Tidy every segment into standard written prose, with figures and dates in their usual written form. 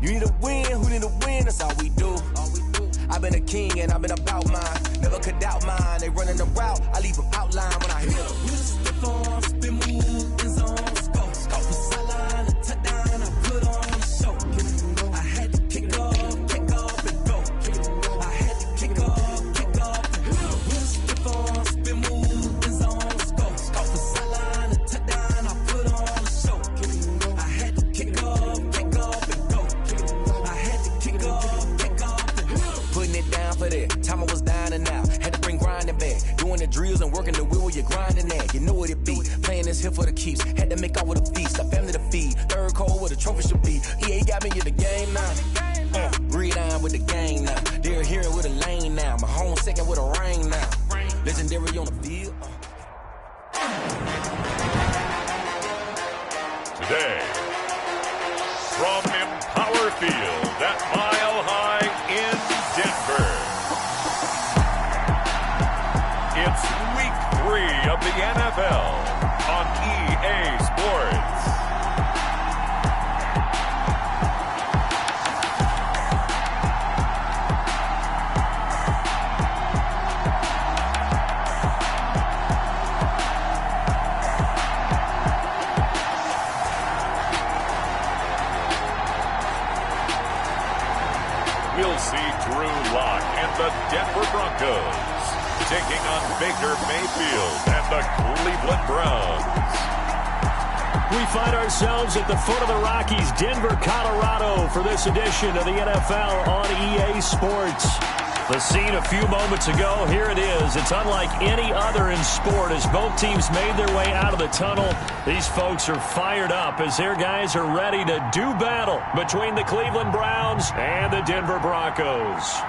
You need a win, who need a win? That's all we do. I've been a king and I've been about mine. Never could doubt mine. They running the route, I leave them outline when I hit them. Stiff on, spin move, in zone, scope. Scope for sideline, a touchdown, I put on the show. I had to kick off and go. I had to kick off and go. Stiff on, spin move, in zone, scope. Scope for sideline, a touchdown, I put on the show. I had to kick off and go. I had to kick off and go. Putting it down for that. Time I was down and out. Had to bring grinding back. Doing the drills and working the wheel where you're grinding at. You know what it be. Playing this here for the keeps. Had to make out with a feast. A family to feed. Third cold where the trophy should be. EA got me in the game now. Read on with the game now. They're here with a lane now. My home second with a ring now. Legendary on the field. Today, from Empower Field at Mile High in Denver, it's Week 3 of the NFL on EA Sports. We'll see Drew Lock and the Denver Broncos taking on Baker Mayfield and the Cleveland Browns. We find ourselves at the foot of the Rockies, Denver, Colorado, for this edition of the NFL on EA Sports. The scene a few moments ago, here it is. It's unlike any other in sport as both teams made their way out of the tunnel. These folks are fired up as their guys are ready to do battle between the Cleveland Browns and the Denver Broncos.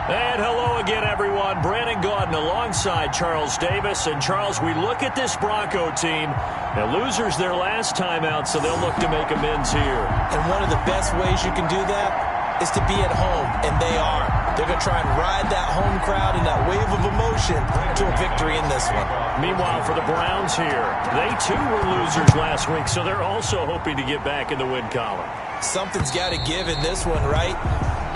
And hello again, everyone. Brandon Gaudin alongside Charles Davis. And, Charles, we look at this Bronco team. Now, losers their last time out, so they'll look to make amends here. And one of the best ways you can do that is to be at home, and they are. They're going to try and ride that home crowd and that wave of emotion to a victory in this one. Meanwhile, for the Browns here, they, too, were losers last week, so they're also hoping to get back in the win column. Something's got to give in this one, right?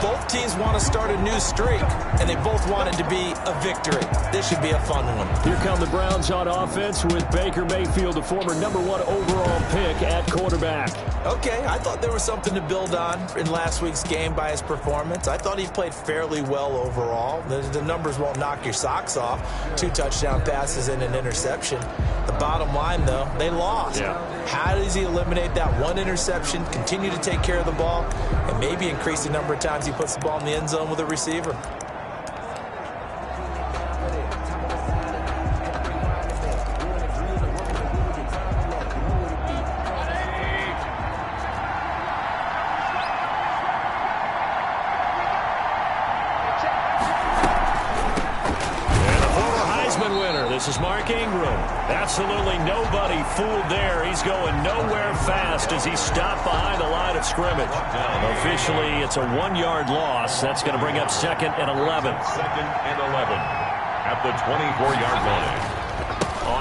Both teams want to start a new streak, and they both want it to be a victory. This should be a fun one. Here come the Browns on offense with Baker Mayfield, the former #1 overall pick at quarterback. Okay, I thought there was something to build on in last week's game by his performance. I thought he played fairly well overall. The numbers won't knock your socks off. 2 touchdown passes and an interception. The bottom line, though, they lost. Yeah. How does he eliminate that one interception, continue to take care of the ball, and maybe increase the number of times he puts the ball in the end zone with a receiver? This is Mark Ingram. Absolutely nobody fooled there. He's going nowhere fast as he's stopped behind the line of scrimmage. Officially, it's a 1-yard loss. That's going to bring up 2nd and 11. 2nd and 11 at the 24-yard line.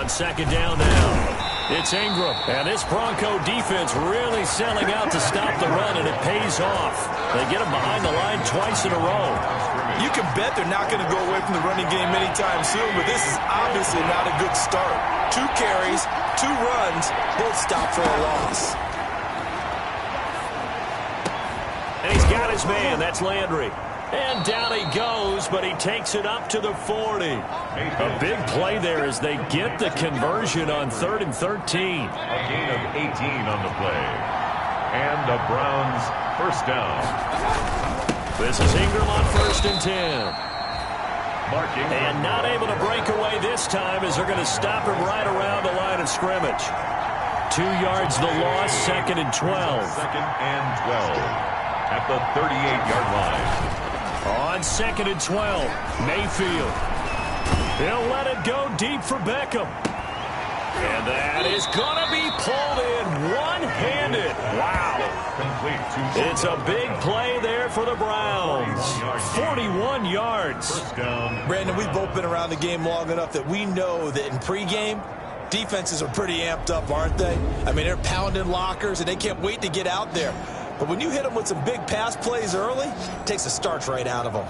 On 2nd down now, it's Ingram. And this Bronco defense really selling out to stop the run, and it pays off. They get him behind the line twice in a row. You can bet they're not going to go away from the running game anytime soon, but this is obviously not a good start. 2 carries, 2 runs, both stopped for a loss. And he's got his man. That's Landry. And down he goes, but he takes it up to the 40. A big play there as they get the conversion on 3rd and 13. A gain of 18 on the play. And the Browns first down. This is Ingram on 1st and 10. And not able to break away this time as they're going to stop him right around the line of scrimmage. 2 yards the loss, 2nd and 12. 2nd and 12 at the 38-yard line. On 2nd and 12, Mayfield. He'll let it go deep for Beckham. And that is going to be pulled in one-handed. Wow. It's a big play there for the Browns. 41 yards. Brandon, we've both been around the game long enough that we know that in pregame, defenses are pretty amped up, aren't they? I mean, they're pounding lockers, and they can't wait to get out there. But when you hit them with some big pass plays early, it takes the starch right out of them.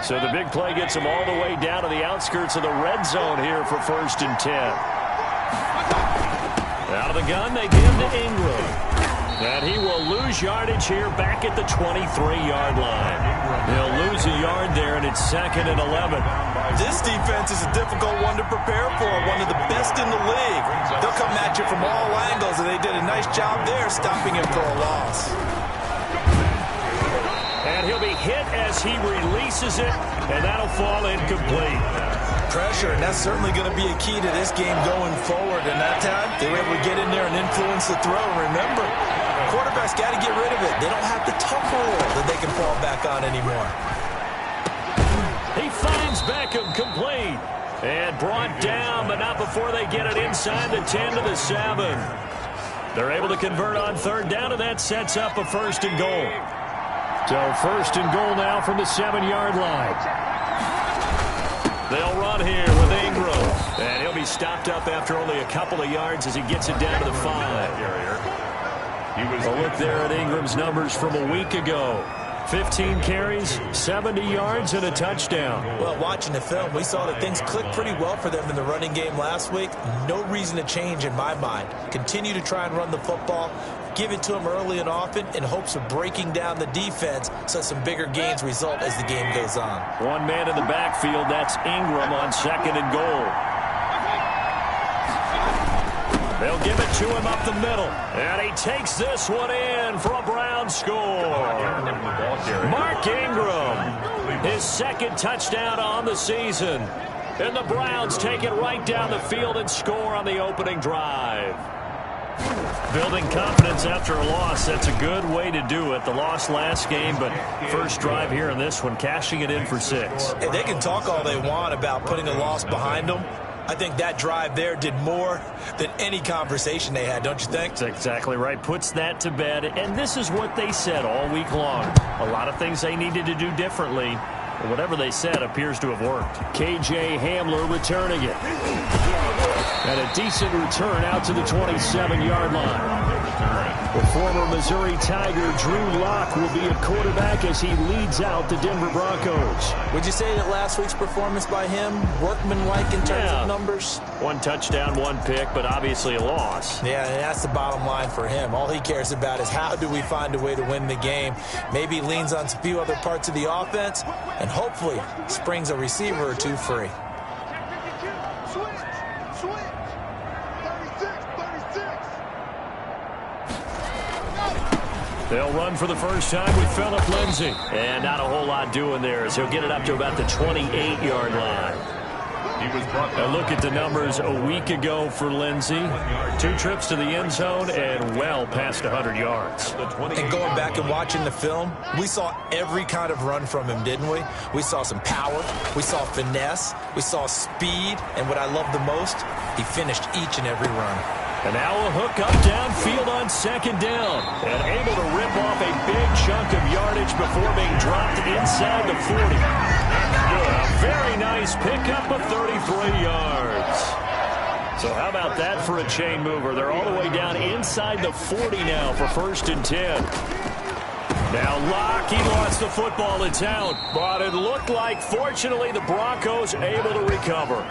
So the big play gets them all the way down to the outskirts of the red zone here for 1st and 10. Out of the gun, they give to Ingram. And he will lose yardage here back at the 23-yard line. He'll lose a yard there, and it's 2nd and 11. This defense is a difficult one to prepare for, one of the best in the league. They'll come at you from all angles, and they did a nice job there stopping him for a loss. And he'll be hit as he releases it, and that'll fall incomplete. Pressure, and that's certainly going to be a key to this game going forward. And that time, they were able to get in there and influence the throw. Remember, quarterbacks got to get rid of it. They don't have the tough roll that they can fall back on anymore. He finds Beckham complete. And brought down, but not before they get it inside the 10 to the 7. They're able to convert on 3rd down, and that sets up a 1st and goal. So 1st and goal now from the 7-yard line. They'll run here with Ingram. And he'll be stopped up after only a couple of yards as he gets it down to the 5. A look there at Ingram's numbers from a week ago. 15 carries, 70 yards, and a touchdown. Well, watching the film, we saw that things clicked pretty well for them in the running game last week. No reason to change in my mind. Continue to try and run the football. Give it to them early and often in hopes of breaking down the defense so some bigger gains result as the game goes on. One man in the backfield, that's Ingram on 2nd and goal. They'll give it to him up the middle. And he takes this one in for a Brown score. Mark Ingram, his 2nd touchdown on the season. And the Browns take it right down the field and score on the opening drive. Building confidence after a loss, that's a good way to do it. The loss last game, but first drive here in this one, cashing it in for 6. Hey, they can talk all they want about putting a loss behind them. I think that drive there did more than any conversation they had, don't you think? That's exactly right. Puts that to bed, and this is what they said all week long. A lot of things they needed to do differently, but whatever they said appears to have worked. KJ Hamler returning it. And a decent return out to the 27-yard line. The former Missouri Tiger, Drew Lock, will be a quarterback as he leads out the Denver Broncos. Would you say that last week's performance by him, workmanlike in terms of numbers? 1 touchdown, 1 pick, but obviously a loss. Yeah, and that's the bottom line for him. All he cares about is how do we find a way to win the game. Maybe he leans on a few other parts of the offense, and hopefully springs a receiver or two free. They'll run for the first time with Phillip Lindsay. And not a whole lot doing there as he'll get it up to about the 28-yard line. A look at the numbers a week ago for Lindsay. 2 trips to the end zone and well past 100 yards. And going back and watching the film, we saw every kind of run from him, didn't we? We saw some power, we saw finesse, we saw speed, and what I love the most, he finished each and every run. And now a hook up downfield on 2nd down. And able to rip off a big chunk of yardage before being dropped inside the 40. A very nice pickup of 33 yards. So how about that for a chain mover? They're all the way down inside the 40 now for 1st and 10. Now Locke, he lost the football. It's out. But it looked like, fortunately, the Broncos able to recover.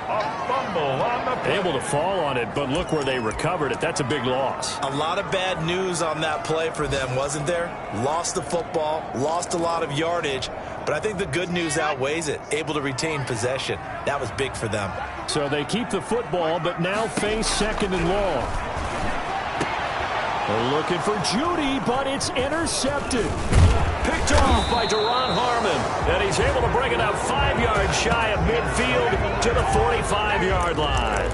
A fumble on the play. Able to fall on it, but look where they recovered it. That's a big loss. A lot of bad news on that play for them, wasn't there? Lost the football, lost a lot of yardage, but I think the good news outweighs it. Able to retain possession. That was big for them. So they keep the football, but now face 2nd and long. They're looking for Judy, but it's intercepted. Picked off by Deron Harmon, and he's able to bring it up 5 yards shy of midfield to the 45-yard line.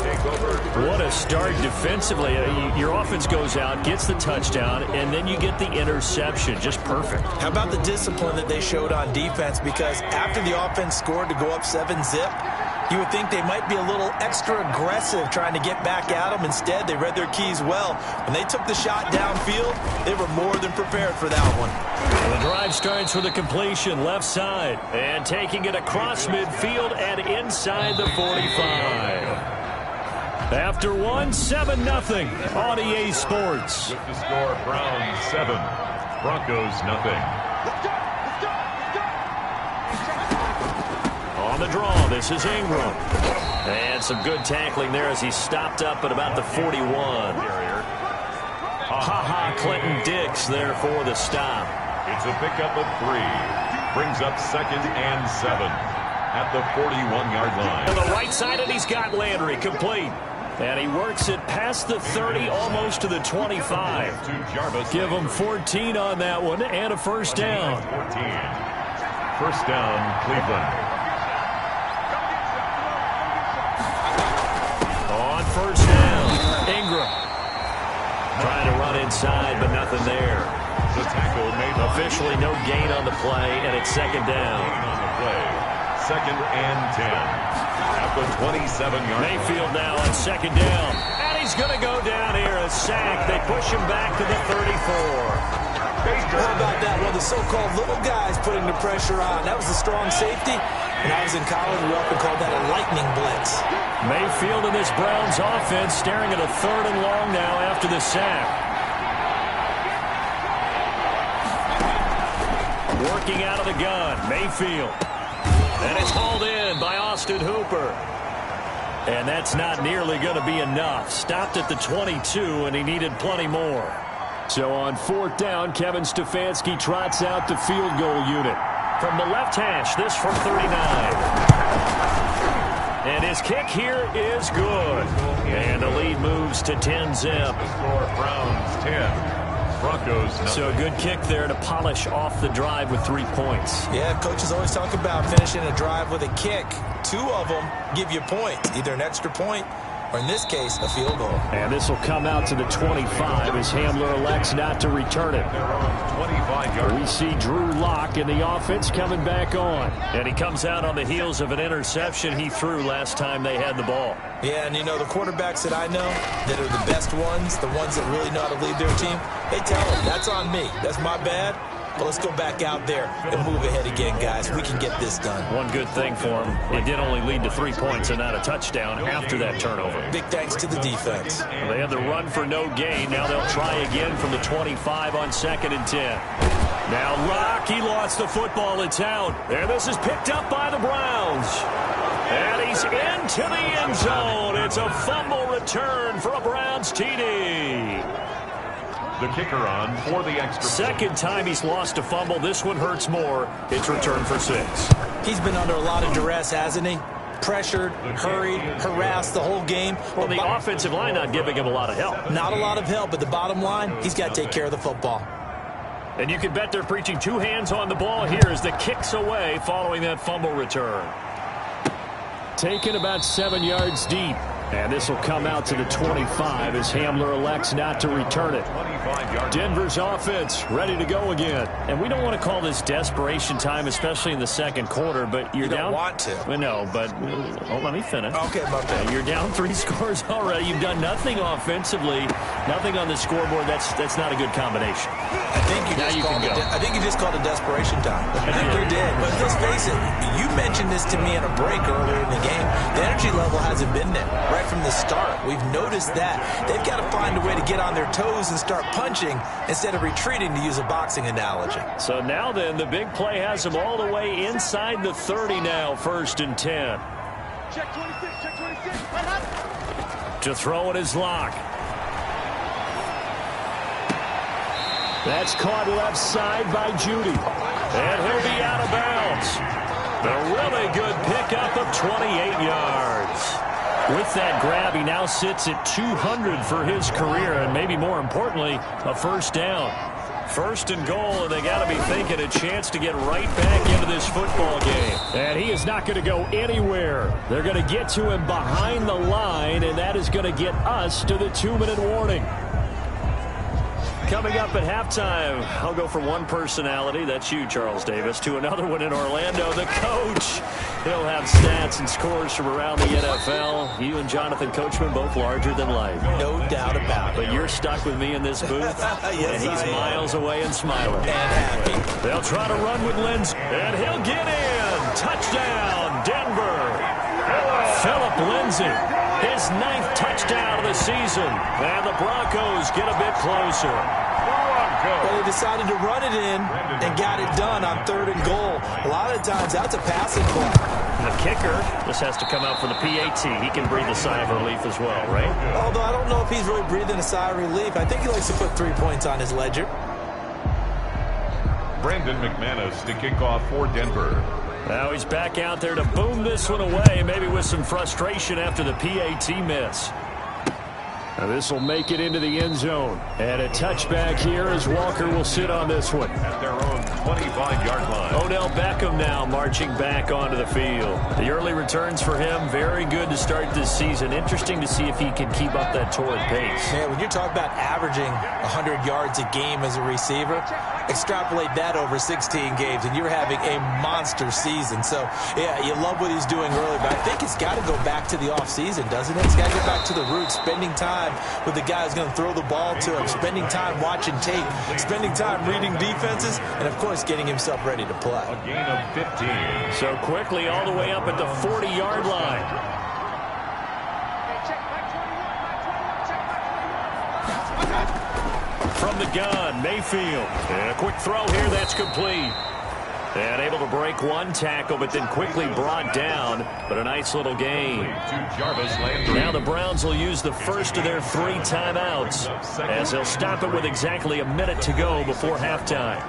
What a start defensively. Your offense goes out, gets the touchdown, and then you get the interception. Just perfect. How about the discipline that they showed on defense? Because after the offense scored to go up 7-zip, you would think they might be a little extra aggressive trying to get back at them. Instead, they read their keys well. When they took the shot downfield, they were more than prepared for that one. The drive starts with a completion left side. And taking it across midfield and inside the 45. After 7-0 on EA Sports. With the score, Browns 7, Broncos nothing. On the draw, this is Ingram. And some good tackling there as he stopped up at about the 41. Clinton Dix there for the stop. It's a pickup of 3. Brings up 2nd and 7 at the 41-yard line. To the right side, and he's got Landry complete. And he works it past the 30, almost to the 25. Give him 14 on that one, and a first down. 14. First down, Cleveland. On first down, Ingram. Trying to run inside, but nothing there. The tackle made officially no gain on the play, and it's second down. On the play. 2nd and 10 at the 27-yard line. Mayfield now on second down. And he's going to go down here. A sack. They push him back to the 34. How about that? Well, the so-called little guys putting the pressure on. That was a strong safety. When I was in college, we often called that a lightning blitz. Mayfield in this Browns offense staring at a 3rd and long now after the sack. Working out of the gun, Mayfield. And it's hauled in by Austin Hooper. And that's not nearly going to be enough. Stopped at the 22, and he needed plenty more. So on 4th down, Kevin Stefanski trots out the field goal unit. From the left hash, this from 39. And his kick here is good. And the lead moves to 10-zip. Score, Browns 10. Broncos nothing. So a good kick there to polish off the drive with 3 points. Yeah, coaches always talk about finishing a drive with a kick. 2 of them give you points, either an extra point or, in this case, a field goal. And this will come out to the 25 as Hamler elects not to return it. 25 yards. We see Drew Lock in the offense coming back on. And he comes out on the heels of an interception he threw last time they had the ball. Yeah, and you know, the quarterbacks that I know that are the best ones, the ones that really know how to lead their team, they tell them, that's on me. That's my bad. But let's go back out there and move ahead again, guys. We can get this done. One good thing for him, it did only lead to 3 points and not a touchdown after that turnover. Big thanks to the defense. They had the run for no gain. Now they'll try again from the 25 on 2nd and 10. Now Rock, he lost the football. It's out. And this is picked up by the Browns. And he's into the end zone. It's a fumble return for a Browns TD. The kicker on for the extra. Second time he's lost a fumble. This one hurts more. It's returned for 6. He's been under a lot of duress, hasn't he? Pressured, hurried, harassed the whole game. Well, the offensive line not giving him a lot of help. Not a lot of help, but the bottom line, he's got to take care of the football. And you can bet they're preaching 2 hands on the ball here as the kick's away following that fumble return. Taken about 7 yards deep. And this will come out to the 25 as Hamler elects not to return it. Denver's offense ready to go again. And we don't want to call this desperation time, especially in the second quarter, but you're down. You don't want to. Well, no, but let me finish. Okay, my bad. You're down 3 scores already. You've done nothing offensively, nothing on the scoreboard. That's not a good combination. I think you just called it desperation time. I think you did. But let's face it, you mentioned this to me in a break earlier in the game. The energy level hasn't been there right from the start. We've noticed that. They've got to find a way to get on their toes and start punching instead of retreating, to use a boxing analogy. So now then, the big play has them all the way inside the 30 now, 1st and 10. Check 26, check 26. To throw it is Lock. That's caught left side by Judy. And he'll be out of bounds. A really good pickup of 28 yards. With that grab, he now sits at 200 for his career, and maybe more importantly, a first down. First and goal, and they got to be thinking a chance to get right back into this football game. And he is not going to go anywhere. They're going to get to him behind the line, and that is going to get us to the 2-minute warning. Coming up at halftime, I'll go from one personality, that's you, Charles Davis, to another one in Orlando, the coach. He'll have stats and scores from around the NFL. You and Jonathan Coachman both larger than life. No doubt about it. But you're stuck with me in this booth, yes, and he's miles away and smiling. And happy. They'll try to run with Lindsay, and he'll get in. Touchdown, Denver. Phillip Lindsay, his 9th touchdown of the season. And the Broncos get a bit closer. Well, they decided to run it in and got it done on 3rd and goal. A lot of times, that's a passing play. And the kicker just has to come out for the PAT. He can breathe a sigh of relief as well, right? Although I don't know if he's really breathing a sigh of relief. I think he likes to put 3 points on his ledger. Brandon McManus to kick off for Denver. Now he's back out there to boom this one away, maybe with some frustration after the PAT miss. Now this will make it into the end zone. And a touchback here as Walker will sit on this one. At their own 25-yard line. Odell Beckham now marching back onto the field. The early returns for him, very good to start this season. Interesting to see if he can keep up that torrid pace. Man, when you're talking about averaging 100 yards a game as a receiver, extrapolate that over 16 games, and you're having a monster season. So, yeah, you love what he's doing early, but I think it's got to go back to the offseason, doesn't it? It's got to get back to the roots, spending time with the guy who's going to throw the ball to him, spending time watching tape, spending time reading defenses, and, of course, getting himself ready to play. A gain of 15. So quickly all the way up at the 40-yard line. From the gun, Mayfield. And a quick throw here, that's complete. And able to break one tackle, but then quickly brought down. But a nice little gain. Now the Browns will use the first of their 3 timeouts, as they'll stop it with exactly a minute to go before halftime.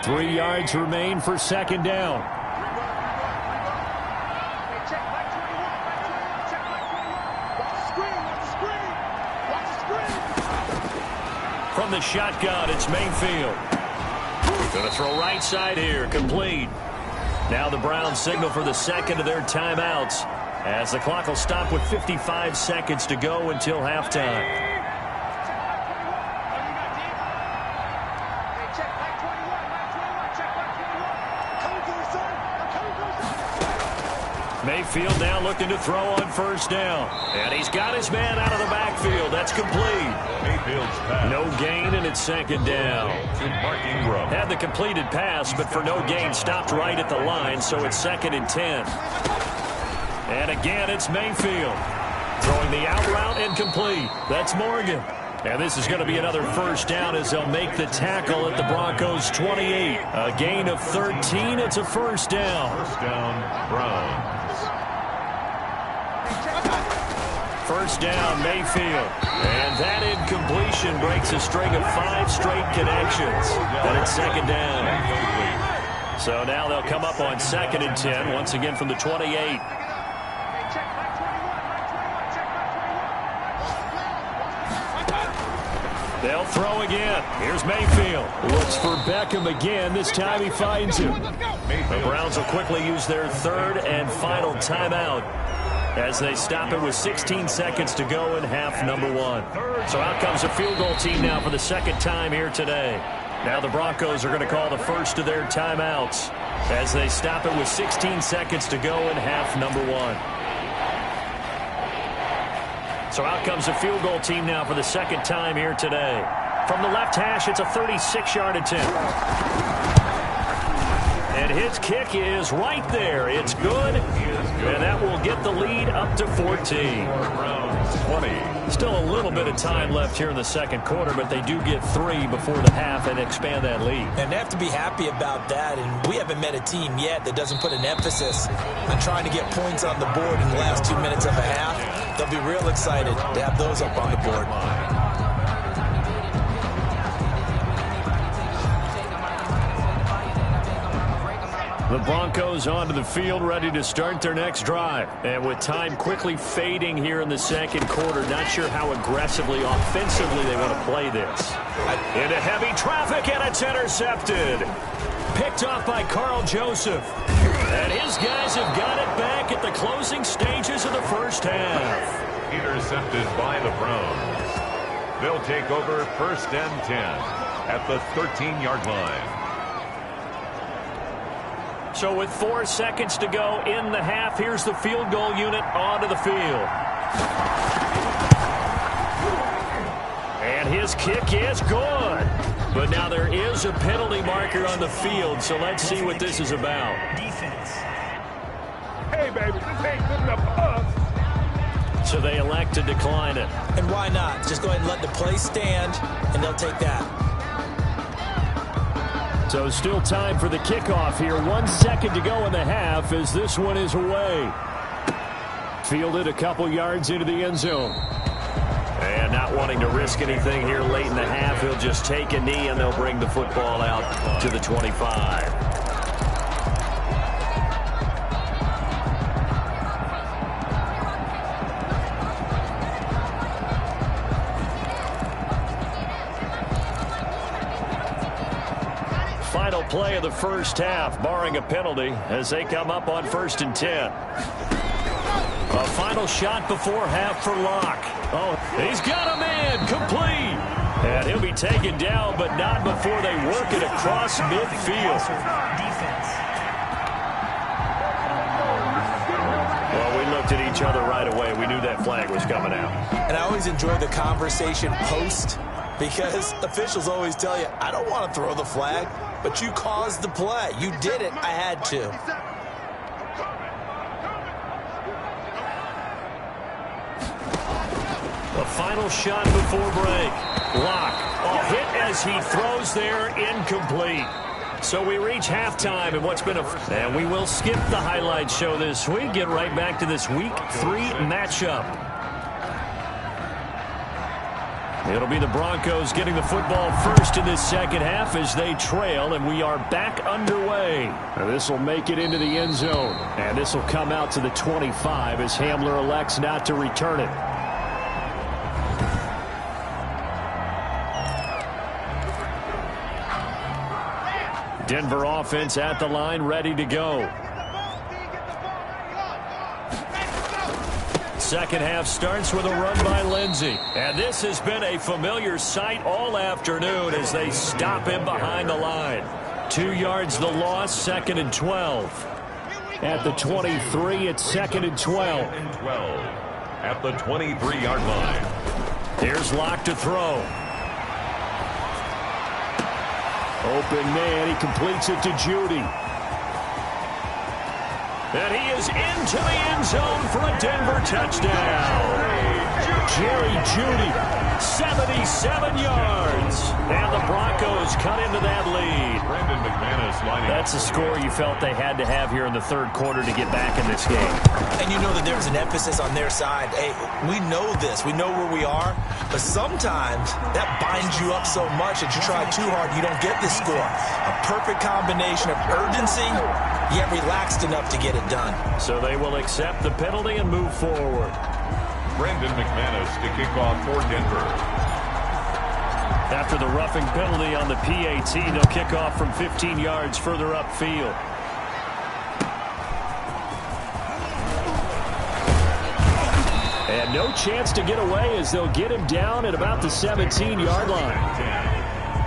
Three yards remain for second down. From the shotgun, it's Mayfield. Going to throw right side here, complete. Now the Browns signal for the second of their timeouts, as the clock will stop with 55 seconds to go until halftime. Mayfield now looking to throw on first down. And he's got his man out of the backfield. That's complete. Mayfield's pass. No gain, and it's second down. To Mark Ingram. Had the completed pass, but for no gain, stopped right at the line, so it's 2nd and 10. And again, it's Mayfield. Throwing the out route and complete. That's Morgan. And this is going to be another first down as they'll make the tackle at the Broncos' 28. A gain of 13. It's a first down. First down, Browns. First down, Mayfield. And that incompletion breaks a string of 5 straight connections. Then it's second down. So now they'll come up on 2nd and 10, once again from the 28. They'll throw again. Here's Mayfield. Looks for Beckham again. This time he finds him. The Browns will quickly use their 3rd and final timeout, as they stop it with 16 seconds to go in half number 1. So out comes a field goal team now for the 2nd time here today. Now the Broncos are going to call the first of their timeouts, as they stop it with 16 seconds to go in half number 1. So out comes a field goal team now for the 2nd time here today. From the left hash, it's a 36-yard attempt. And his kick is right there. It's good. And that will get the lead up to 14. 20. Still a little bit of time left here in the 2nd quarter, but they do get 3 before the half and expand that lead. And they have to be happy about that. And we haven't met a team yet that doesn't put an emphasis on trying to get points on the board in the last 2 minutes of a half. They'll be real excited to have those up on the board. The Broncos onto the field, ready to start their next drive. And with time quickly fading here in the second quarter, not sure how aggressively, offensively they want to play this. Into heavy traffic, and it's intercepted. Picked off by Carl Joseph. And his guys have got it back at the closing stages of the first half. Intercepted by the Browns. They'll take over 1st and 10 at the 13-yard line. So with 4 seconds to go in the half, here's the field goal unit onto the field. And his kick is good. But now there is a penalty marker on the field, so let's see what this is about. Defense. Hey, baby, this ain't good enough for us. So they elect to decline it. And why not? Just go ahead and let the play stand, and they'll take that. So still time for the kickoff here. 1 second to go in the half as this one is away. Fielded a couple yards into the end zone. And not wanting to risk anything here late in the half, he'll just take a knee and they'll bring the football out to the 25. Final play of the first half, barring a penalty, as they come up on 1st and 10. A final shot before half for Locke. Oh, he's got a man, complete. And he'll be taken down, but not before they work it across midfield. Well, we looked at each other right away. We knew that flag was coming out. And I always enjoy the conversation post, because officials always tell you, I don't want to throw the flag, but you caused the play. You did it. I had to. The final shot before break. Locke, a hit as he throws there, incomplete. So we reach halftime in what's been and we will skip the highlight show this week. Get right back to this Week 3 matchup. It'll be the Broncos getting the football first in this second half as they trail, and we are back underway. This will make it into the end zone, and this will come out to the 25 as Hamler elects not to return it. Denver offense at the line, ready to go. Second half starts with a run by Lindsey. And this has been a familiar sight all afternoon as they stop him behind the line. 2 yards the loss, 2nd and 12. At the 23, it's 2nd and 12. At the 23-yard line. Here's Locke to throw. Open man, he completes it to Judy. And he is into the end zone for a Denver touchdown. Jerry Judy, 77 yards. And the Broncos cut into that lead. Brandon McManus lining That's a score you felt they had to have here in the third quarter to get back in this game. And you know that there's an emphasis on their side. Hey, we know this. We know where we are. But sometimes that binds you up so much that you try too hard, you don't get this score. A perfect combination of urgency, yet relaxed enough to get it done. So they will accept the penalty and move forward. Brandon McManus to kick off for Denver. After the roughing penalty on the PAT, they'll kick off from 15 yards further upfield. And no chance to get away as they'll get him down at about the 17-yard line.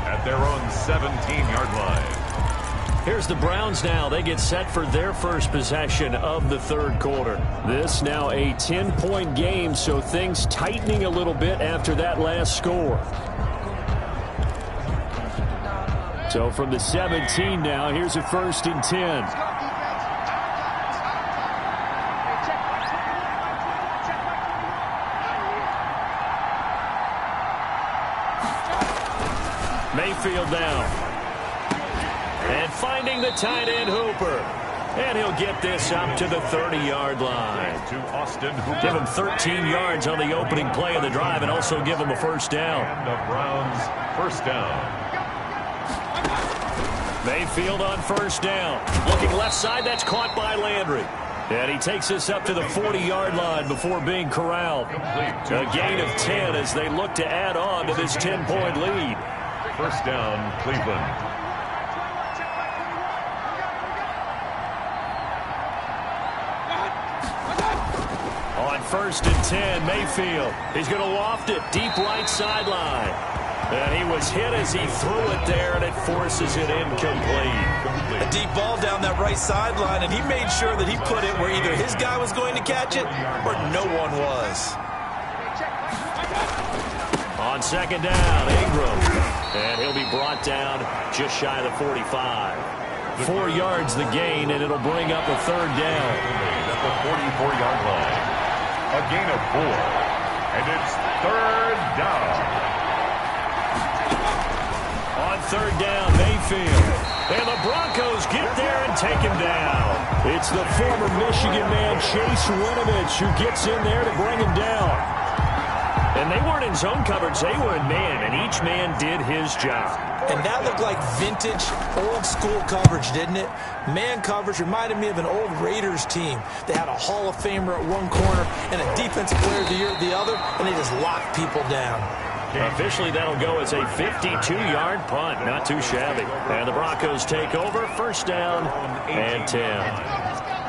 At their own 17-yard line. Here's the Browns now. They get set for their first possession of the third quarter. This now a 10-point game, so things tightening a little bit after that last score. So from the 17 now, here's a 1st and 10. Mayfield down. And finding the tight end Hooper. And he'll get this up to the 30-yard line. To Austin Hooper. Give him 13 yards on the opening play of the drive and also give him a first down. And the Browns first down. Mayfield on first down. Looking left side, that's caught by Landry. And he takes this up to the 40-yard line before being corralled. A gain of 10 as they look to add on to this 10-point lead. First down, Cleveland. On first and 10, Mayfield. He's going to loft it deep right sideline. And he was hit as he threw it there, and it forces it incomplete. A deep ball down that right sideline, and he made sure that he put it where either his guy was going to catch it or no one was. On second down, Ingram. And he'll be brought down just shy of the 45. 4 yards the gain, and it'll bring up a third down. At the 44-yard line. A gain of 4. And it's third down. On third down, Mayfield. And the Broncos get there and take him down. It's the former Michigan man, Chase Winovich, who gets in there to bring him down. And they weren't in zone coverage. They were in man, and each man did his job. And that looked like vintage, old-school coverage, didn't it? Man coverage reminded me of an old Raiders team. They had a Hall of Famer at one corner and a Defensive Player of the Year at the other, and they just locked people down. Officially, that'll go as a 52-yard punt. Not too shabby. And the Broncos take over. First down and 10.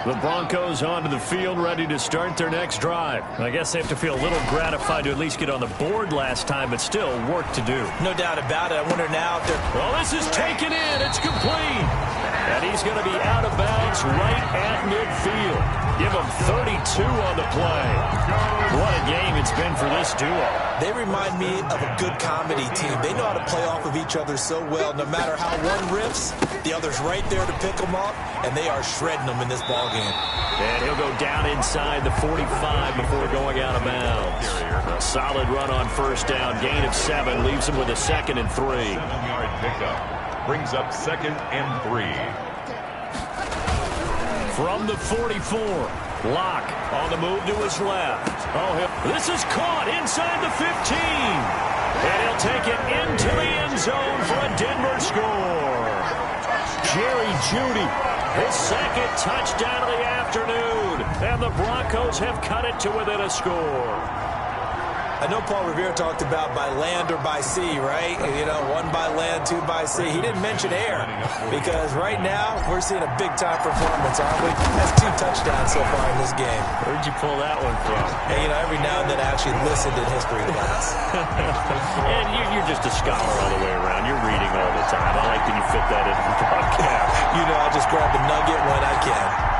The Broncos onto the field, ready to start their next drive. I guess they have to feel a little gratified to at least get on the board last time, but still work to do. No doubt about it. I wonder now if they're... Well, this is taken in. It's complete. And he's going to be out of bounds right at midfield. Give him 32 on the play. What a game it's been for this duo. They remind me of a good comedy team. They know how to play off of each other so well. No matter how one riffs, the other's right there to pick them up, and they are shredding them in this ballgame. And he'll go down inside the 45 before going out of bounds. A solid run on first down. Gain of 7 leaves him with a 2nd and 3. 7-yard pickup brings up 2nd and 3. From the 44, Locke on the move to his left. This is caught inside the 15. And he'll take it into the end zone for a Denver score. Jerry Jeudy, his 2nd touchdown of the afternoon. And the Broncos have cut it to within a score. I know Paul Revere talked about by land or by sea, right? You know, 1 by land, 2 by sea. He didn't mention air because right now we're seeing a big-time performance, aren't we? That's 2 touchdowns so far in this game. Where'd you pull that one from? Hey, you know, every now and then I actually listened in history class. And you're just a scholar all the way around. You're reading all the time. I like that you fit that into the broadcast. You know, I just grab the nugget when I can.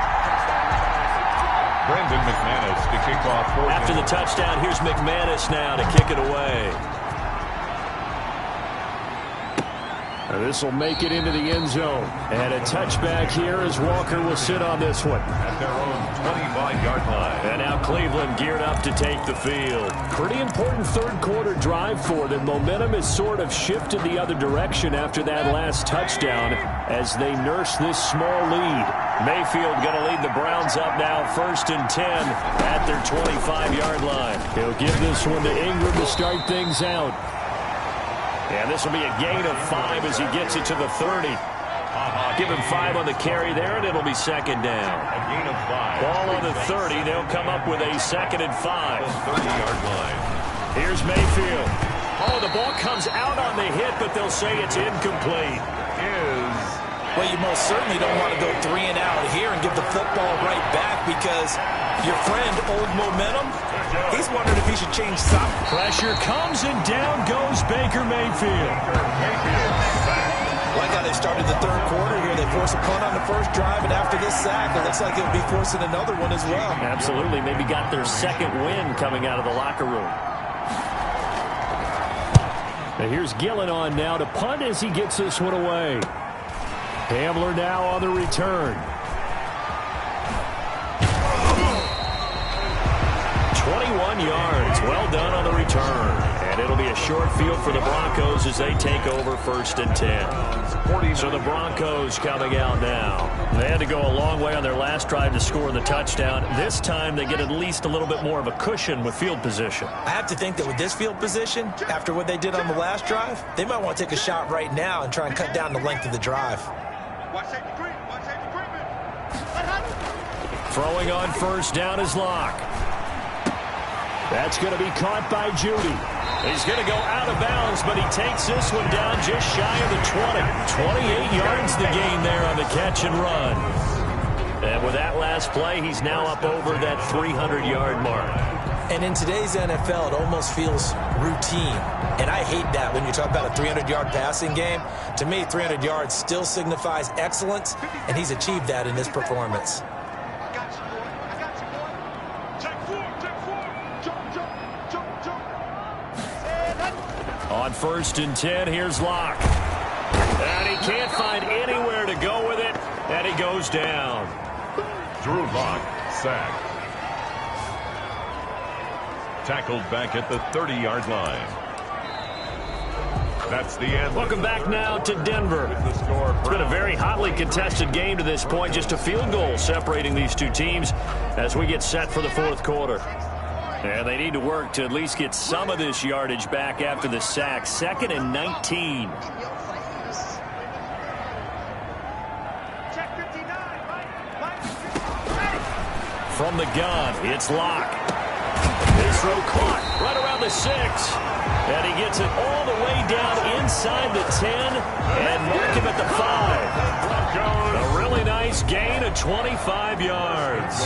Brandon McManus to kick off. After the touchdown, here's McManus now to kick it away. This will make it into the end zone. And a touchback here as Walker will sit on this one. At their own 25-yard line. And now Cleveland geared up to take the field. Pretty important third-quarter drive for them. Momentum has sort of shifted the other direction after that last touchdown as they nurse this small lead. Mayfield going to lead the Browns up now, 1st and 10 at their 25-yard line. He'll give this one to Ingram to start things out. And this will be a gain of 5 as he gets it to the 30. Give him 5 on the carry there, and it'll be 2nd down. A gain of 5. Ball on the 30. They'll come up with a 2nd and 5. 30-yard line. Here's Mayfield. Oh, the ball comes out on the hit, but they'll say it's incomplete. Well, you most certainly don't want to go 3 and out here and give the football right back because your friend, Old Momentum, he's wondering if he should change socks. Pressure comes and down goes Baker Mayfield. Like how they started the third quarter here. They force a punt on the first drive, and after this sack, it looks like they'll be forcing another one as well. Absolutely. Maybe got their 2nd win coming out of the locker room. And here's Gillen on now to punt as he gets this one away. Hamler now on the return. 21 yards. Well done on the return. And And it'll be a short field for the Broncos as they take over 1st and 10. So the Broncos coming out now. They had to go a long way on their last drive to score the touchdown. This time they get at least a little bit more of a cushion with field position. I have to think that with this field position, after what they did on the last drive, they might want to take a shot right now and try and cut down the length of the drive. Throwing on 1st down is Locke. That's going to be caught by Judy. He's going to go out of bounds, but he takes this one down just shy of the 20. 28 yards the gain there on the catch and run. And with that last play, he's now up over that 300-yard mark. And in today's NFL, it almost feels routine. And I hate that when you talk about a 300-yard passing game. To me, 300 yards still signifies excellence, and he's achieved that in this performance. On 1st and 10, here's Locke. And he can't find anywhere to go with it, and he goes down. Drew Locke, sacked. Tackled back at the 30-yard line. That's the end. Welcome back now to Denver. It's been a very hotly contested game to this point. Just a field goal separating these two teams as we get set for the 4th quarter. And they need to work to at least get some of this yardage back after the sack. 2nd and 19. From the gun, it's Locke. His throw caught right around the 6. And he gets it all the way down inside the 10 and mark him at the 5. A really nice gain of 25 yards.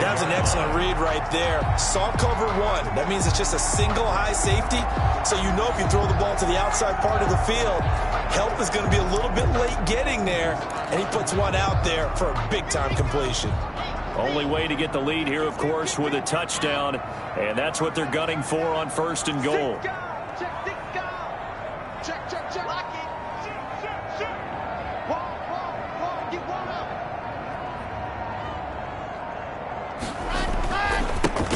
That was an excellent read right there. Saw cover 1. That means it's just a single high safety. So you know if you throw the ball to the outside part of the field, help is going to be a little bit late getting there. And he puts one out there for a big-time completion. Only way to get the lead here, of course, with a touchdown. And that's what they're gunning for on 1st and goal.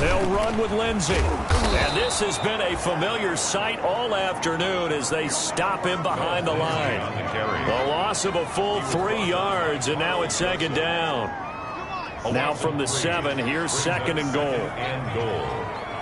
They'll run with Lindsey. And this has been a familiar sight all afternoon as they stop him behind the line. The loss of a full 3 yards, and now it's 2nd down. Now from the 7, here's 2nd and goal.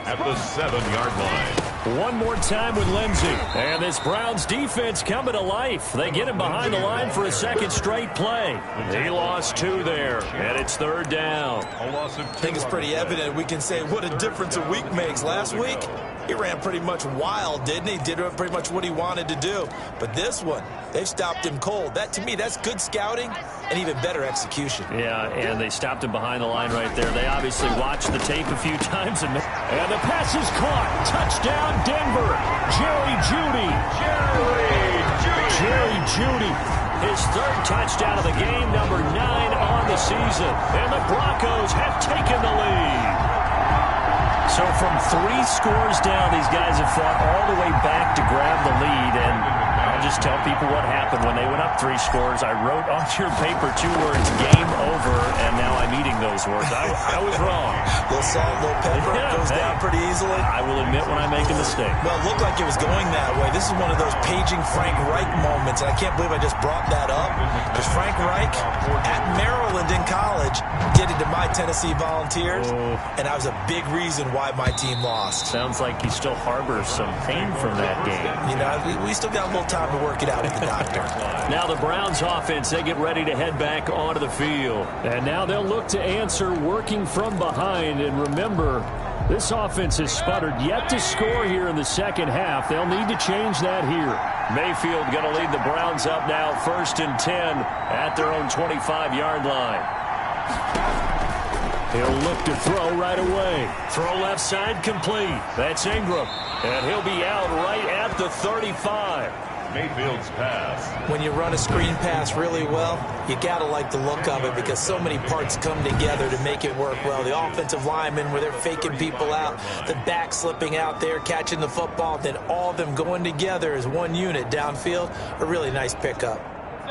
At the 7-yard line. One more time with Lindsey. And this Browns defense coming to life. They get him behind the line for a 2nd straight play. He lost 2 there, and it's 3rd down. I think it's pretty evident. We can say what a difference a week makes. Last week, he ran pretty much wild, didn't he? Did pretty much what he wanted to do. But this one, they've stopped him cold. That, to me, that's good scouting and even better execution. Yeah, and they stopped him behind the line right there. They obviously watched the tape a few times. And the pass is caught. Touchdown, Denver. Jerry Jeudy. Jerry Jeudy. His 3rd touchdown of the game, number 9 on the season. And the Broncos have taken the lead. So from 3 scores down, these guys have fought all the way back to grab the lead. And I'll just tell people what happened when they went up 3 scores. I wrote on your paper 2 words, game over, and now I'm eating those words. I was wrong. Little salt, little pepper, goes down pretty easily. I will admit when I make a mistake. Well, it looked like it was going that way. This is one of those paging Frank Reich moments, and I can't believe I just brought that up. Because Frank Reich, at Maryland in college, did it to my Tennessee Volunteers, and that was a big reason why my team lost. Sounds like he still harbors some pain from that game. You know, we still got a little time to work it out with the doctor. Now the Browns offense, they get ready to head back onto the field. And now they'll look to answer working from behind. And remember, this offense has sputtered yet to score here in the 2nd half. They'll need to change that here. Mayfield going to lead the Browns up now 1st and 10 at their own 25-yard line. He'll look to throw right away. Throw left side complete. That's Ingram. And he'll be out right at the 35. Mayfield's pass. When you run a screen pass really well, you got to like the look of it because so many parts come together to make it work well. The offensive linemen where they're faking people out, the back slipping out there, catching the football, then all of them going together as one unit downfield. A really nice pickup.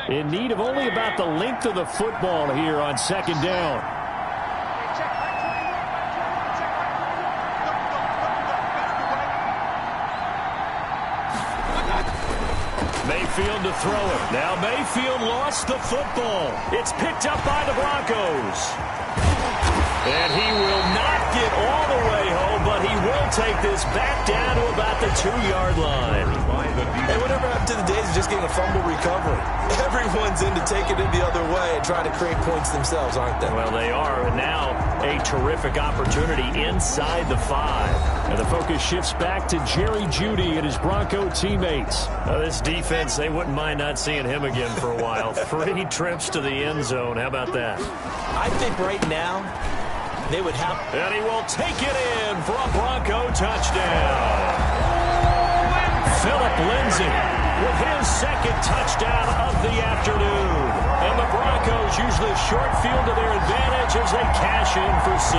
In need of only about the length of the football here on 2nd down. Mayfield to throw it. Now Mayfield lost the football. It's picked up by the Broncos. And he will not get all the way home, but he will take this back down to about the 2-yard line. Hey, whatever happened to the days of just getting a fumble recovery? Everyone's into taking it the other way and trying to create points themselves, aren't they? Well, they are. And now a terrific opportunity inside the 5. And the focus shifts back to Jerry Jeudy and his Bronco teammates. This defense, they wouldn't mind not seeing him again for a while. 3 trips to the end zone. How about that? I think right now they would have... And he will take it in for a Bronco touchdown. Philip Lindsay with his second touchdown of the afternoon. And the Broncos use the short field to their advantage as they cash in for 6.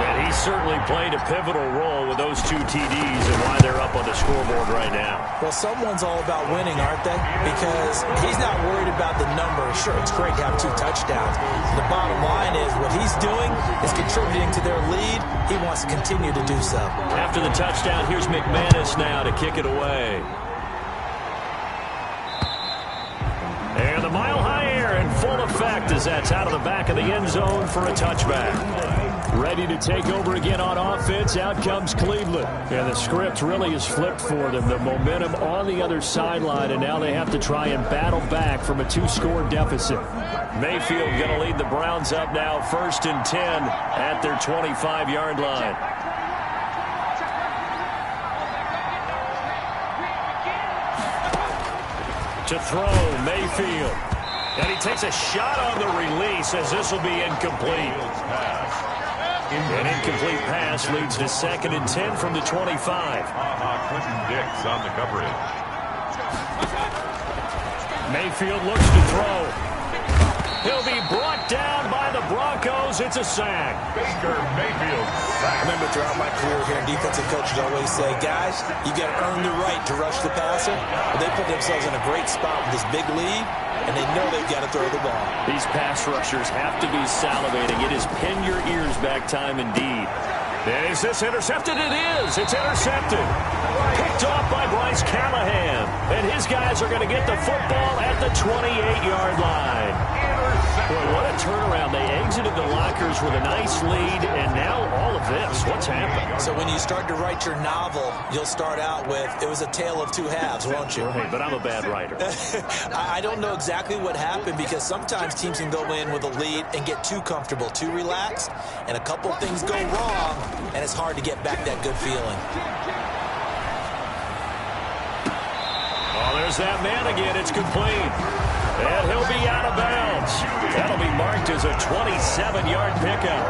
And he certainly played a pivotal role with those 2 TDs and why they're up on the scoreboard right now. Well, someone's all about winning, aren't they? Because he's not worried about the number. Sure, it's great to have 2 touchdowns. The bottom line is what he's doing is contributing to their lead. He wants to continue to do so. After the touchdown, here's McManus now to kick it away. And the mile-high air in full effect as that's out of the back of the end zone for a touchback. Ready to take over again on offense. Out comes Cleveland. And the script really is flipped for them. The momentum on the other sideline, and now they have to try and battle back from a 2-score deficit. Mayfield going to lead the Browns up now 1st and 10 at their 25-yard line. To throw, Mayfield. And he takes a shot on the release as this will be incomplete. An incomplete pass leads to 2nd and 10 from the 25. Clinton Dix on the coverage. Mayfield looks to throw. He'll be brought down by the Broncos. It's a sack. Baker Mayfield. I remember throughout my career here, defensive coaches always say, guys, you got to earn the right to rush the passer. But they put themselves in a great spot with this big lead, and they know they've got to throw the ball. These pass rushers have to be salivating. It is pin your ears back time indeed. And is this intercepted? It is. It's intercepted. Picked off by Bryce Callahan. And his guys are going to get the football at the 28-yard line. Boy, what a turnaround. They exited the lockers with a nice lead, and now all of this. What's happened? So when you start to write your novel, you'll start out with, it was a tale of 2 halves, won't you? Right, but I'm a bad writer. I don't know exactly what happened because sometimes teams can go in with a lead and get too comfortable, too relaxed, and a couple things go wrong, and it's hard to get back that good feeling. Oh, there's that man again. It's complete. And he'll be out of bounds. That'll be marked as a 27-yard pickup.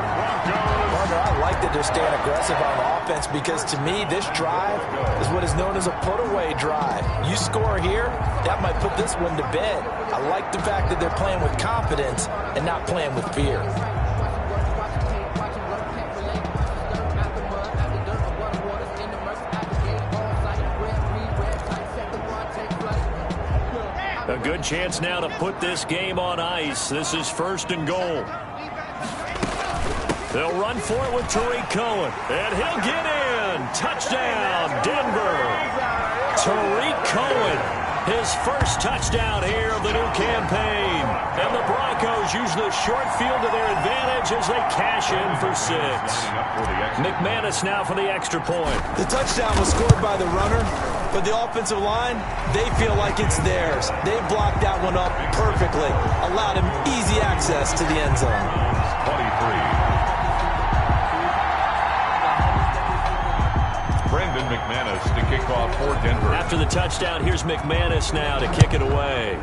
Partner, I like that they're staying aggressive on offense because to me, this drive is what is known as a put-away drive. You score here, that might put this one to bed. I like the fact that they're playing with confidence and not playing with fear. A good chance now to put this game on ice. This is 1st and goal. They'll run for it with Tariq Cohen. And he'll get in. Touchdown, Denver. Tariq Cohen, his first touchdown here of the new campaign. And the Broncos use the short field to their advantage as they cash in for 6. McManus now for the extra point. The touchdown was scored by the runner, but the offensive line, they feel like it's theirs. They blocked that one up perfectly, allowed him easy access to the end zone. 23. Brendan McManus to kick off for Denver. After the touchdown, here's McManus now to kick it away.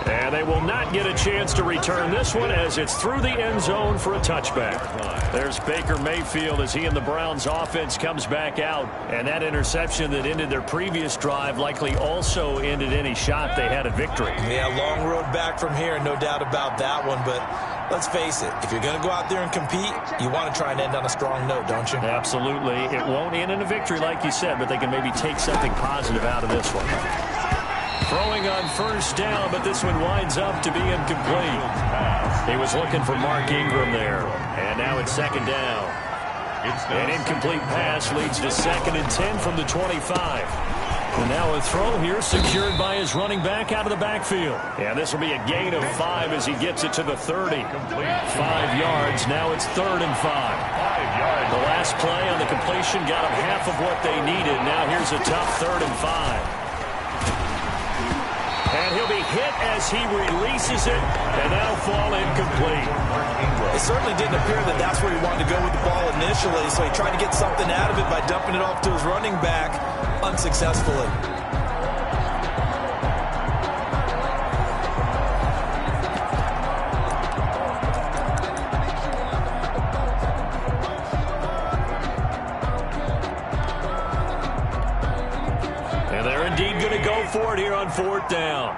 And they will not get a chance to return this one as it's through the end zone for a touchback. There's Baker Mayfield as he and the Browns offense comes back out. And that interception that ended their previous drive likely also ended any shot they had at victory. Yeah, long road back from here, no doubt about that one. But let's face it, if you're going to go out there and compete, you want to try and end on a strong note, don't you? Absolutely. It won't end in a victory like you said, but they can maybe take something positive out of this one. Throwing on 1st down, but this one winds up to be incomplete. He was looking for Mark Ingram there, and now it's 2nd down. An incomplete pass leads to 2nd and 10 from the 25. And now a throw here secured by his running back out of the backfield. And this will be a gain of 5 as he gets it to the 30. 5 yards. Now it's 3rd and 5. The last play on the completion got him half of what they needed. Now here's a tough 3rd and 5. And he'll be hit as he releases it, and that'll fall incomplete. It certainly didn't appear that that's where he wanted to go with the ball initially, so he tried to get something out of it by dumping it off to his running back unsuccessfully. And they're indeed going to go for it here on 4th down.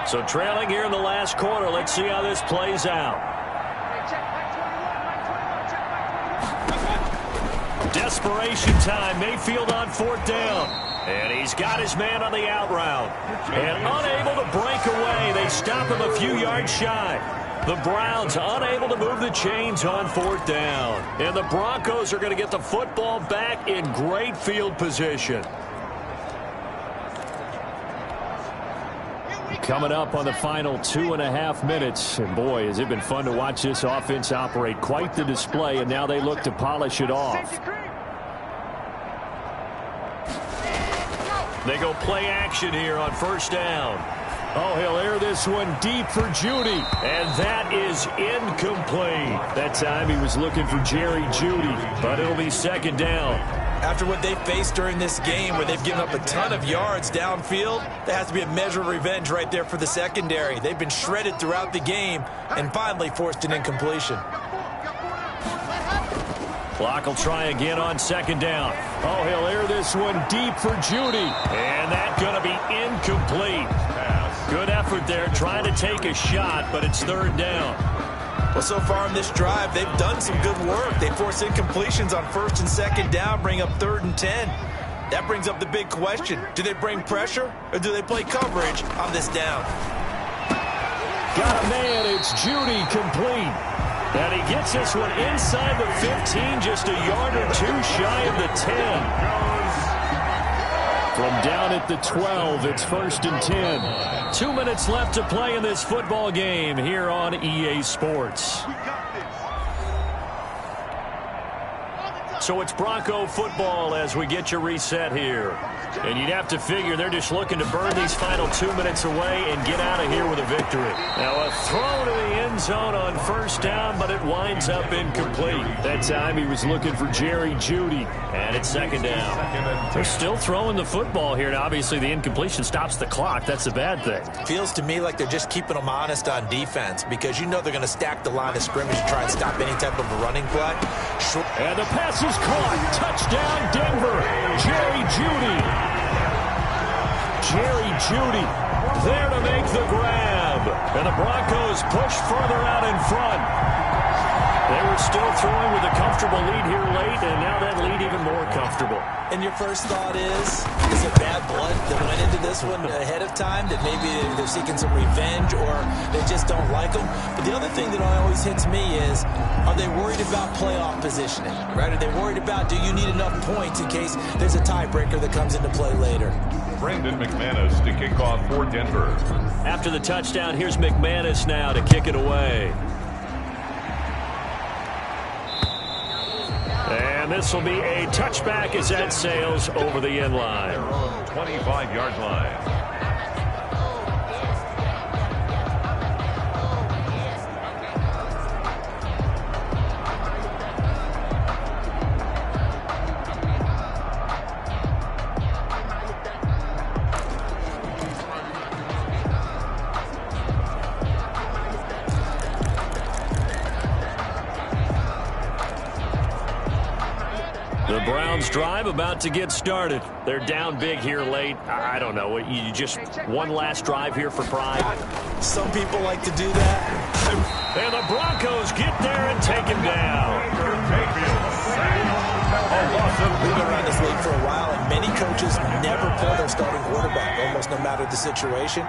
So trailing here in the last quarter. Let's see how this plays out. Desperation time. Mayfield on 4th down. And he's got his man on the out route. And unable to break away. They stop him a few yards shy. The Browns unable to move the chains on 4th down. And the Broncos are going to get the football back in great field position. Coming up on the final 2.5 minutes. And boy, has it been fun to watch this offense operate. Quite the display, and now they look to polish it off. They go play action here on 1st down. Oh, he'll air this one deep for Judy. And that is incomplete. That time he was looking for Jerry Judy, but it'll be 2nd down. After what they faced during this game where they've given up a ton of yards downfield, there has to be a measure of revenge right there for the secondary. They've been shredded throughout the game and finally forced an incompletion. Clock will try again on 2nd down. Oh, he'll air this one deep for Judy. And that's going to be incomplete. Good effort there trying to take a shot, but it's 3rd down. Well, so far in this drive, they've done some good work. They force incompletions on 1st and 2nd down, bring up 3rd and 10. That brings up the big question. Do they bring pressure or do they play coverage on this down? Got a man. It's Judy complete. And he gets this one inside the 15, just a yard or 2 shy of the 10. From down at the 12, it's 1st and 10. 2 minutes left to play in this football game here on EA Sports. So it's Bronco football as we get you reset here. And you'd have to figure they're just looking to burn these final 2 minutes away and get out of here with a victory. Now a throw to the end zone on 1st down, but it winds up incomplete. That time he was looking for Jerry Judy, and it's 2nd down. They're still throwing the football here. Now obviously the incompletion stops the clock. That's a bad thing. Feels to me like they're just keeping them honest on defense because you know they're going to stack the line of scrimmage and try and stop any type of a running play. And the pass is caught. Touchdown, Denver. Jerry Judy. Jerry Judy there to make the grab. And the Broncos push further out in front. They were still throwing with a comfortable lead here late, and now that lead even more comfortable. And your first thought is it bad blood that went into this one ahead of time, that maybe they're seeking some revenge or they just don't like them? But the other thing that always hits me is, are they worried about playoff positioning? Right? Are they worried about, do you need enough points in case there's a tiebreaker that comes into play later? Brandon McManus to kick off for Denver. After the touchdown, here's McManus now to kick it away. And this will be a touchback as that sails over the end line. 25-yard line. The Browns drive about to get started. They're down big here late. I don't know. You just one last drive here for pride. Some people like to do that. And the Broncos get there and take him down. We've been around this league for a while, and many coaches never pull their starting quarterback, almost no matter the situation.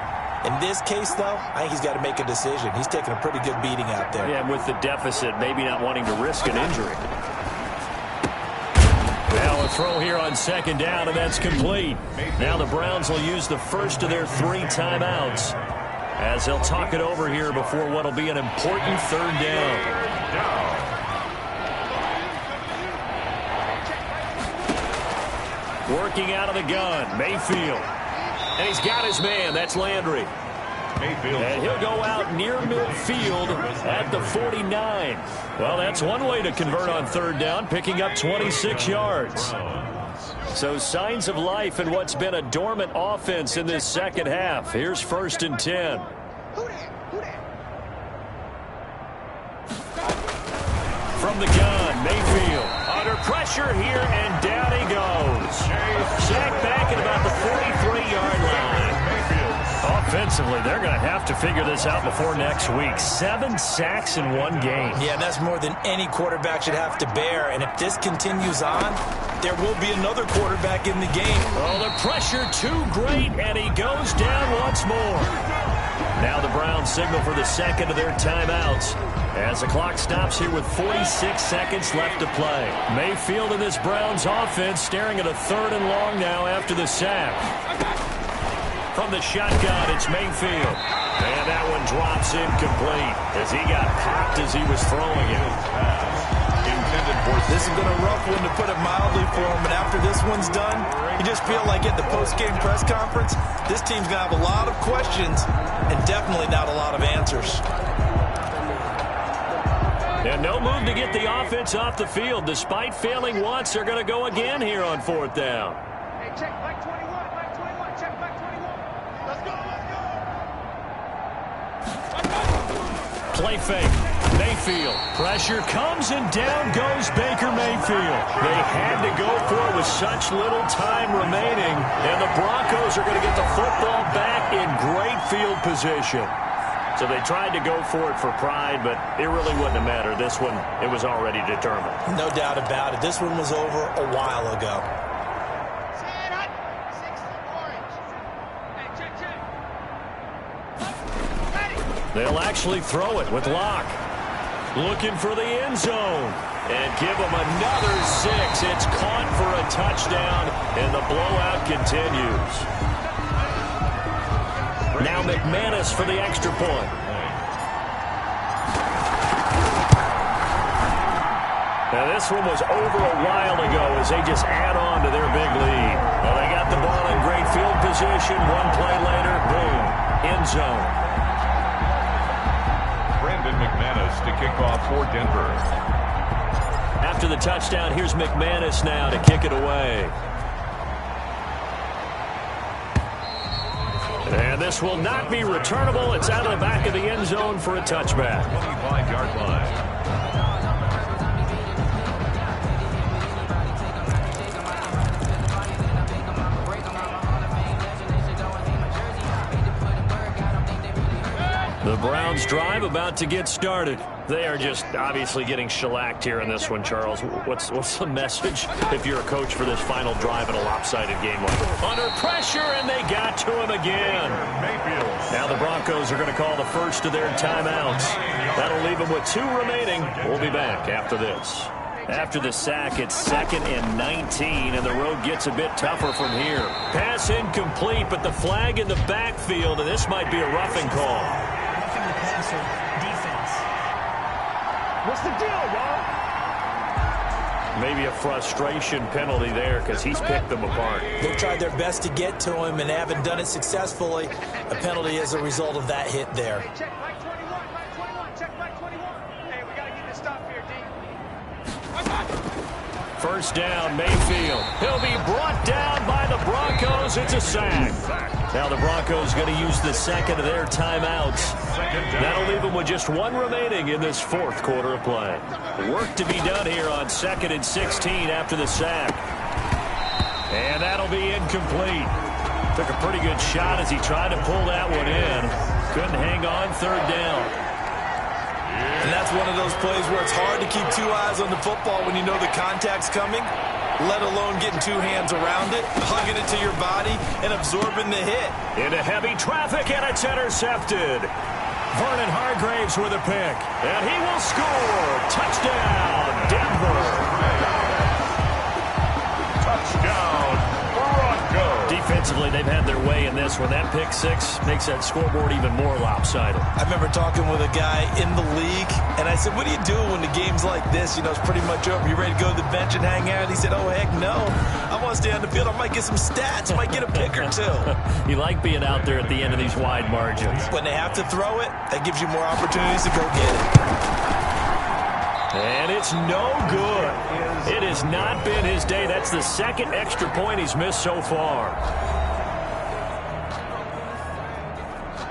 In this case, though, I think he's got to make a decision. He's taking a pretty good beating out there. Yeah, with the deficit, maybe not wanting to risk an injury. a throw here on second down, and that's complete. Now the Browns will use the first of their 3 timeouts as they'll talk it over here before what will be an important third down. Working out of the gun, Mayfield. And he's got his man. That's Landry. And he'll go out near midfield at the 49. Well, that's one way to convert on third down, picking up 26 yards. So signs of life in what's been a dormant offense in this second half. Here's 1st and 10. From the gun, Mayfield under pressure here, and down he goes. Sacked back at about the 43-yard line. Offensively, they're going to have to figure this out before next week. 7 sacks in one game. Yeah, that's more than any quarterback should have to bear. And if this continues on, there will be another quarterback in the game. Oh, the pressure too great, and he goes down once more. Now the Browns signal for the second of their timeouts as the clock stops here with 46 seconds left to play. Mayfield in this Browns offense staring at a 3rd and long now after the sack. From the shotgun, it's Mayfield. And that one drops incomplete as he got popped as he was throwing it. This has been a rough one, to put it mildly, for him. But after this one's done, you just feel like at the post-game press conference, this team's going to have a lot of questions and definitely not a lot of answers. And no move to get the offense off the field. Despite failing once, they're going to go again here on 4th down. Hey, check back 21, back 21, check back 21. Let's go, let's go. Play fake. Mayfield. Pressure comes, and down goes Baker Mayfield. They had to go for it with such little time remaining, and the Broncos are going to get the football back in great field position. So they tried to go for it for pride, but it really wouldn't have mattered. This one, it was already determined. No doubt about it. This one was over a while ago. They'll actually throw it with Locke. Looking for the end zone. And give them another 6. It's caught for a touchdown, and the blowout continues. Now McManus for the extra point. Now this one was over a while ago as they just add on to their big lead. Well, they got the ball in great field position. One play later, boom, end zone. McManus to kick off for Denver. After the touchdown, here's McManus now to kick it away. And this will not be returnable. It's out of the back of the end zone for a touchback. 25-yard line. The Browns drive about to get started. They are just obviously getting shellacked here in this one, Charles. What's the message if you're a coach for this final drive in a lopsided game like that? Under pressure, and they got to him again. Now the Broncos are going to call the first of their timeouts. That'll leave them with 2 remaining. We'll be back after this. After the sack, it's 2nd and 19, and the road gets a bit tougher from here. Pass incomplete, but the flag in the backfield, and this might be a roughing call. Defense. What's the deal, y'all? Maybe a frustration penalty there because he's picked them apart. They've tried their best to get to him and haven't done it successfully. A penalty as a result of that hit there. Hey, check back 21, back 21, check back 21. Hey, we got to get this stop here, D. First down, Mayfield. He'll be brought down by the Broncos. It's a sack. Now the Broncos going to use the second of their timeouts. That'll leave them with just 1 remaining in this 4th quarter of play. Work to be done here on 2nd and 16 after the sack. And that'll be incomplete. Took a pretty good shot as he tried to pull that one in. Couldn't hang on 3rd down. And that's one of those plays where it's hard to keep 2 eyes on the football when you know the contact's coming, let alone getting 2 hands around it, hugging it to your body, and absorbing the hit. Into heavy traffic, and it's intercepted. Vernon Hargraves with a pick, and he will score. Touchdown, Denver. Offensively, they've had their way in this one. That pick six makes that scoreboard even more lopsided. I remember talking with a guy in the league, and I said, what do you do when the game's like this? You know, it's pretty much over. You ready to go to the bench and hang out? He said, oh, heck no. I want to stay on the field. I might get some stats. I might get a pick or two. You like being out there at the end of these wide margins. When they have to throw it, that gives you more opportunities to go get it. And it's no good. It has not been his day. That's the second extra point he's missed so far.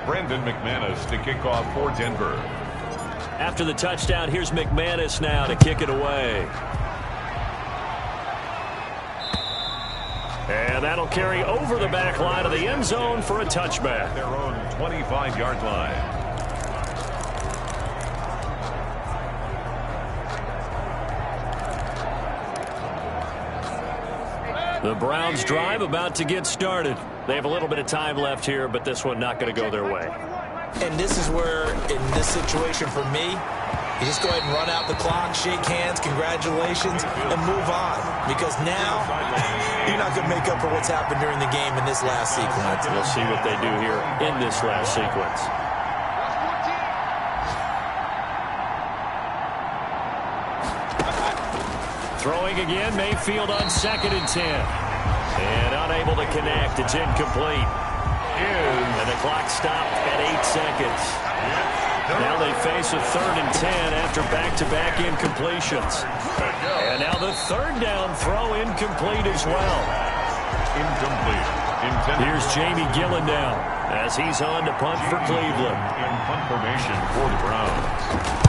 Brandon McManus to kick off for Denver. After the touchdown, here's McManus now to kick it away. And that'll carry over the back line of the end zone for a touchback. Their own 25-yard line. The Browns drive about to get started. They have a little bit of time left here, but this one not going to go their way. And this is where, in this situation for me, you just go ahead and run out the clock, shake hands, congratulations, and move on. Because now, you're not going to make up for what's happened during the game in this last sequence. We'll see what they do here in this last sequence. Throwing again, Mayfield on 2nd and 10. And unable to connect. It's incomplete. And the clock stopped at 8 seconds. Now they face a 3rd and 10 after back-to-back incompletions. And now the 3rd down throw incomplete as well. Incomplete. Here's Jamie Gillen now as he's on to punt for Cleveland. In punt formation for the Browns.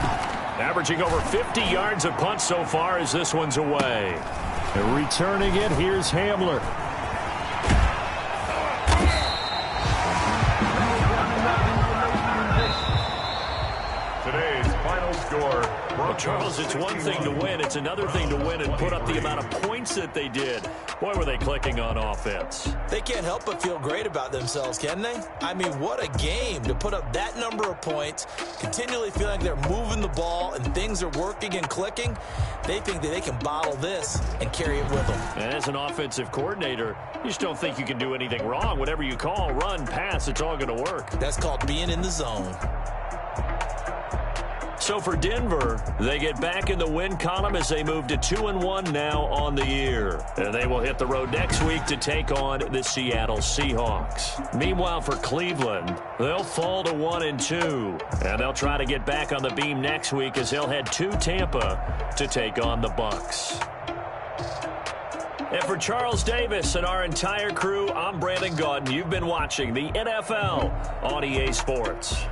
Averaging over 50 yards a punt so far as this one's away. And returning it, here's Hamler. Today's final score. Well, Charles, it's one thing to win. It's another thing to win and put up the amount of points that they did. Boy, were they clicking on offense. They can't help but feel great about themselves, can they? I mean, what a game to put up that number of points, continually feel like they're moving the ball and things are working and clicking. They think that they can bottle this and carry it with them. And as an offensive coordinator, you just don't think you can do anything wrong. Whatever you call, run, pass, it's all going to work. That's called being in the zone. So for Denver, they get back in the win column as they move to 2-1 now on the year. And they will hit the road next week to take on the Seattle Seahawks. Meanwhile, for Cleveland, they'll fall to 1-2. And they'll try to get back on the beam next week as they'll head to Tampa to take on the Bucs. And for Charles Davis and our entire crew, I'm Brandon Gaudin. You've been watching the NFL on EA Sports.